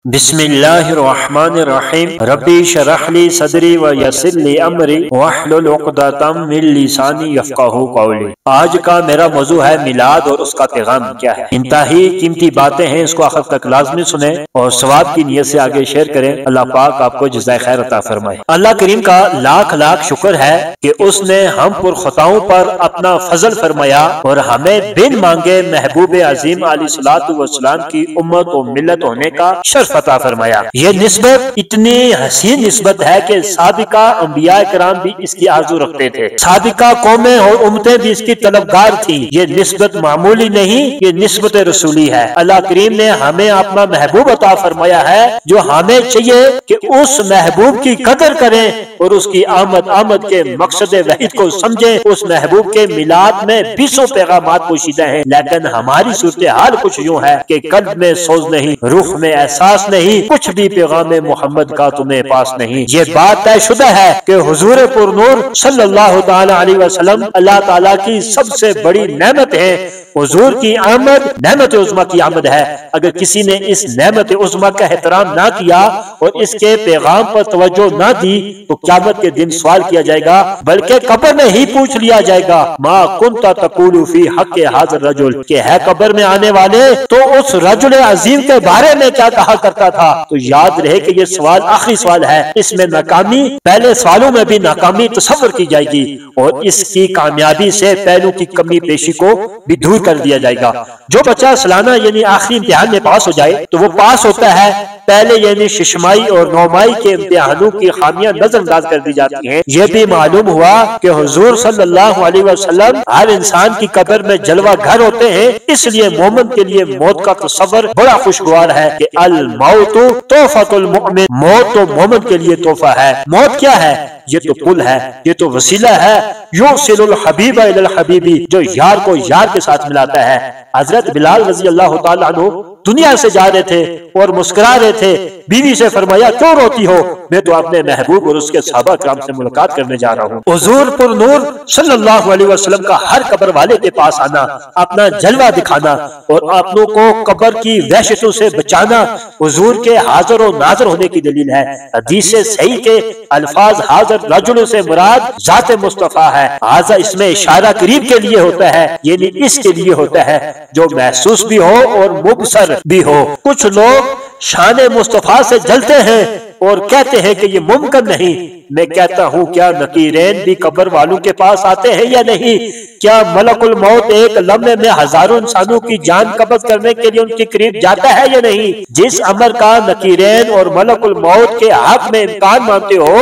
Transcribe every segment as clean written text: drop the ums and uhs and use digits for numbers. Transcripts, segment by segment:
بسم اللہ الرحمن الرحیم ربی شرح لی صدری ویسر لی امری واحلل عقدۃ من لسانی یفقہوا قولی۔ آج کا میرا موضوع ہے میلاد اور اس کا پیغام کیا ہے۔ انتہائی قیمتی باتیں ہیں، اس کو آخر تک لازمی سنیں اور ثواب کی نیت سے آگے شیئر کریں۔ اللہ پاک آپ کو جزائے خیر عطا فرمائے۔ اللہ کریم کا لاکھ لاکھ شکر ہے کہ اس نے ہم پر خطاؤں پر اپنا فضل فرمایا اور ہمیں بن مانگے محبوب عظیم علیہ الصلوۃ والسلام کی امت و ملت ہونے کا شرف عطا فرمایا۔ یہ نسبت اتنی حسین نسبت ہے کہ سابقہ انبیاء کرام بھی اس کی آرزو رکھتے تھے، سابقہ قومیں اور امتیں بھی اس کی طلبگار تھیں۔ یہ نسبت معمولی نہیں، یہ نسبت رسولی ہے۔ اللہ کریم نے ہمیں اپنا محبوب عطا فرمایا ہے، جو ہمیں چاہیے کہ اس محبوب کی قدر کریں اور اس کی آمد کے مقصد وحید کو سمجھیں۔ اس محبوب کے میلاد میں 20 پیغامات پوشیدہ ہیں، لیکن ہماری صورتحال کچھ یوں ہے کہ قلب میں سوز نہیں، روح میں احساس نہیں، کچھ بھی پیغام محمد کا تمہیں پاس نہیں۔ یہ بات طے شدہ ہے کہ حضور پر نور صلی اللہ تعالی علیہ وسلم اللہ تعالیٰ کی سب سے بڑی نعمت ہے۔ حضور کی آمد نعمت عظمیٰ کی آمد ہے۔ اگر کسی نے اس نعمت عظمیٰ کا احترام نہ کیا اور اس کے پیغام پر توجہ نہ دی تو قیامت کے دن سوال کیا جائے گا، بلکہ قبر میں ہی پوچھ لیا جائے گا، ما کنت تقول فی حق ھذا الرجل، کہ ہے قبر میں آنے والے تو اس رجل عظیم کے بارے میں کیا کہا کرتا تھا۔ تو یاد رہے کہ یہ سوال آخری سوال ہے، اس میں ناکامی پہلے سوالوں میں بھی ناکامی تصور کی جائے گی اور اس کی کامیابی سے پہلو کی کمی پیشی کو بھی دور کر دیا جائے گا۔ جو بچہ سالانہ یعنی آخری امتحان میں پاس ہو جائے تو وہ پاس ہوتا ہے۔ پہلے یعنی ششمائی اور نومائی کے امتحانوں کی خامیاں نظر انداز کر دی جاتی ہیں۔ یہ بھی معلوم ہوا کہ حضور صلی اللہ علیہ وسلم ہر انسان کی قبر میں جلوہ گھر ہوتے ہیں، اس لیے مومن کے لیے موت کا تصور بڑا خوشگوار ہے کہ الموت تحفۃ المؤمن، موت تو مومن کے لیے تحفہ ہے۔ موت کیا ہے؟ یہ تو پل ہے، یہ تو وسیلہ ہے، یوصل الحبیب الی الحبیب، جو یار کو یار کے ساتھ ملاتا ہے۔ حضرت بلال رضی اللہ تعالیٰ عنہ دنیا سے جا رہے تھے اور مسکرا رہے تھے۔ بیوی سے فرمایا، کیوں روتی ہو؟ میں تو اپنے محبوب اور اس کے صحابہ کرام سے ملاقات کرنے جا رہا ہوں۔ حضور پر نور صلی اللہ علیہ وسلم کا ہر قبر والے کے پاس آنا، اپنا جلوہ دکھانا اور اپنوں کو قبر کی وحشتوں سے بچانا حضور کے حاضر و ناظر ہونے کی دلیل ہے۔ حدیث صحیح کے الفاظ حاضر رجل سے مراد ذات مصطفیٰ ہے۔ حاضر اس میں اشارہ قریب کے لیے ہوتا ہے، یعنی اس کے لیے ہوتا ہے جو محسوس بھی ہو اور مبصر بھی ہو۔ کچھ لوگ شان مصطفیٰ سے جلتے ہیں اور کہتے ہیں کہ یہ ممکن نہیں۔ میں کہتا ہوں، کیا نکیرین بھی قبر والوں کے پاس آتے ہیں یا نہیں؟ کیا ملک الموت ایک لمحے میں ہزاروں انسانوں کی جان قبض کرنے کے لیے ان کے قریب جاتا ہے یا نہیں؟ جس امر کا نکیرین اور ملک الموت کے حق میں امکان مانتے ہو،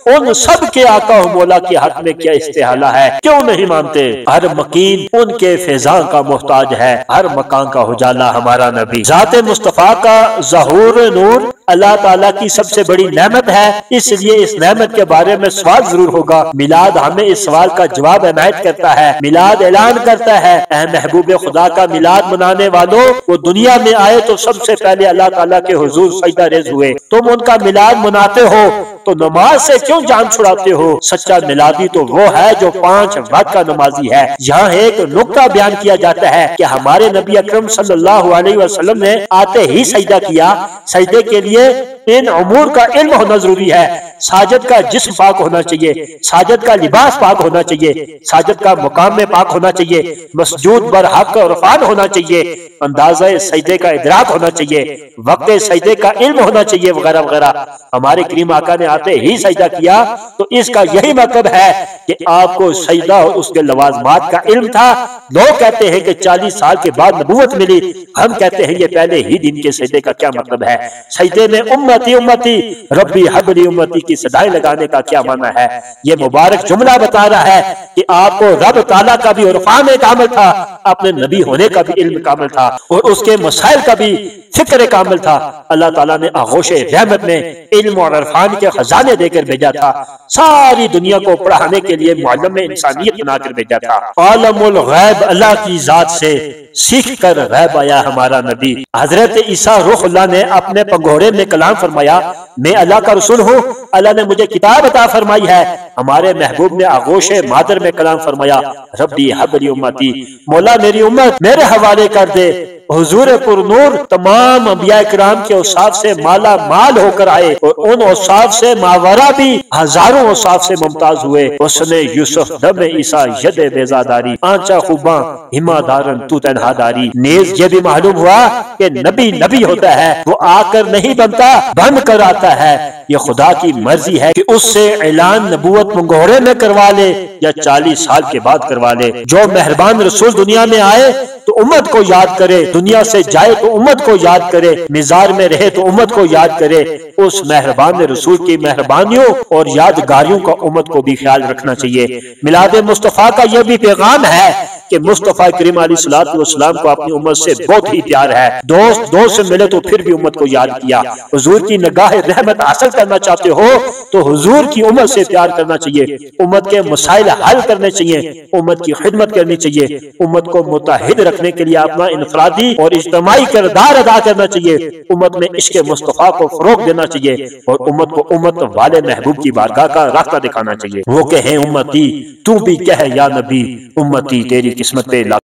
ان سب کے آقا و مولا کے حق میں کیا استحالہ ہے؟ کیوں نہیں مانتے؟ ہر مکین ان کے فیضان کا محتاج ہے، ہر مکان کا اجالا ہمارا نبی۔ ذات مصطفیٰ کا ظہور نور اللہ تعالیٰ کی سب سے بڑی نعمت ہے، اس لیے اس نعمت کے بارے میں سوال ضرور ہوگا۔ میلاد ہمیں اس سوال کا جواب عنایت کرتا ہے۔ میلاد اعلان کرتا ہے، اے محبوب خدا کا میلاد منانے والوں، وہ دنیا میں آئے تو سب سے پہلے اللہ تعالیٰ کے حضور سجدہ ریز ہوئے۔ تم ان کا میلاد مناتے ہو تو نماز سے کیوں جان چھڑاتے ہو؟ سچا میلادی تو وہ ہے جو 5 وقت کا نمازی ہے۔ یہاں ایک نکتہ بیان کیا جاتا ہے کہ ہمارے نبی اکرم صلی اللہ علیہ وسلم نے آتے ہی سجدہ کیا۔ سجدے کے لیے ان امور کا علم ہونا ضروری ہے۔ ساجد کا جسم پاک ہونا چاہیے، ساجد کا لباس پاک ہونا چاہیے، ساجد کا مقام میں پاک ہونا چاہیے، مسجود برحق عرفان ہونا چاہیے، اندازہ سجدے کا ادراک ہونا چاہیے، وقت سجدے کا علم ہونا چاہیے، وغیرہ وغیرہ۔ ہمارے کریم آقا نے آتے ہی سجدہ کیا تو اس کا یہی مطلب ہے کہ آپ کو سجدہ اور اس کے لوازمات کا علم تھا۔ لوگ کہتے ہیں کہ 40 سال کے بعد نبوت ملی، ہم کہتے ہیں یہ پہلے ہی دن کے سجدے کا کیا مطلب ہے؟ سجدے میں امتی امتی ربی حب لی امتی کی صدائیں لگانے کا کیا معنی ہے؟ یہ مبارک جملہ بتا رہا ہے کہ آپ کو رب تعالیٰ کا بھی عرفان کامل تھا، اپنے نبی ہونے کا بھی علم کامل تھا اور اس کے مسائل کا بھی فکر کامل تھا۔ اللہ تعالیٰ نے آغوش رحمت میں علم اور عرفان کے خزانے دے کر بھیجا تھا، ساری دنیا کو پڑھانے کے لیے معلم انسانیت بنا کر بھیجا تھا۔ عالم الغیب اللہ کی ذات سے سیکھ کر غیب آیا ہمارا نبی۔ حضرت عیسیٰ روح اللہ نے اپنے پنگھوڑے میں کلام فرمایا، میں اللہ کا رسول ہوں اللہ نے مجھے کتاب عطا فرمائی ہے۔ ہمارے محبوب نے آغوش مادر میں کلام فرمایا، ربی حب لی امتی، مولا میری امت میرے حوالے کر دے۔ حضور پر نور تمام انبیاء کرام کے اوصاف سے مالا مال ہو کر آئے اور ان اوصاف سے ماورا بھی ہزاروں اوصاف سے ممتاز ہوئے۔ اس نے یوسف دم عیسیٰ ید بیزاداری، آنچا خوباں ہما دارن تو تنہا داری۔ نیز یہ بھی معلوم ہوا کہ نبی نبی ہوتا ہے، وہ آ کر نہیں بنتا، بن کر آتا ہے۔ یہ خدا کی مرضی ہے کہ اس سے اعلان نبوت منگوڑے میں کروا لے یا 40 سال کے بعد کروا لے۔ جو مہربان رسول دنیا میں آئے تو امت کو یاد کرے، دنیا سے جائے تو امت کو یاد کرے، مزار میں رہے تو امت کو یاد کرے۔ اس مہربان رسول کی مہربانیوں اور یادگاریوں کا امت کو بھی خیال رکھنا چاہیے۔ میلاد مصطفیٰ کا یہ بھی پیغام ہے کہ مصطفیٰ کریم علیہ الصلوۃ والسلام کو اپنی امت سے بہت ہی پیار ہے۔ دوست سے ملے تو پھر بھی امت کو یاد کیا۔ حضور کی نگاہ رحمت حاصل کرنا چاہتے ہو تو حضور کی امت سے پیار کرنا چاہیے، امت کے مسائل حل کرنے چاہیے، امت کی خدمت کرنی چاہیے، امت کو متحد رکھنے کے لیے اپنا انفرادی اور اجتماعی کردار ادا کرنا چاہیے، امت میں عشق مصطفیٰ کو فروغ دینا چاہیے اور امت کو امت والے محبوب کی بارگاہ کا راستہ دکھانا چاہیے۔ وہ کہیں امتی تو بھی کہے یا نبی، امتی تیری قسمت پہ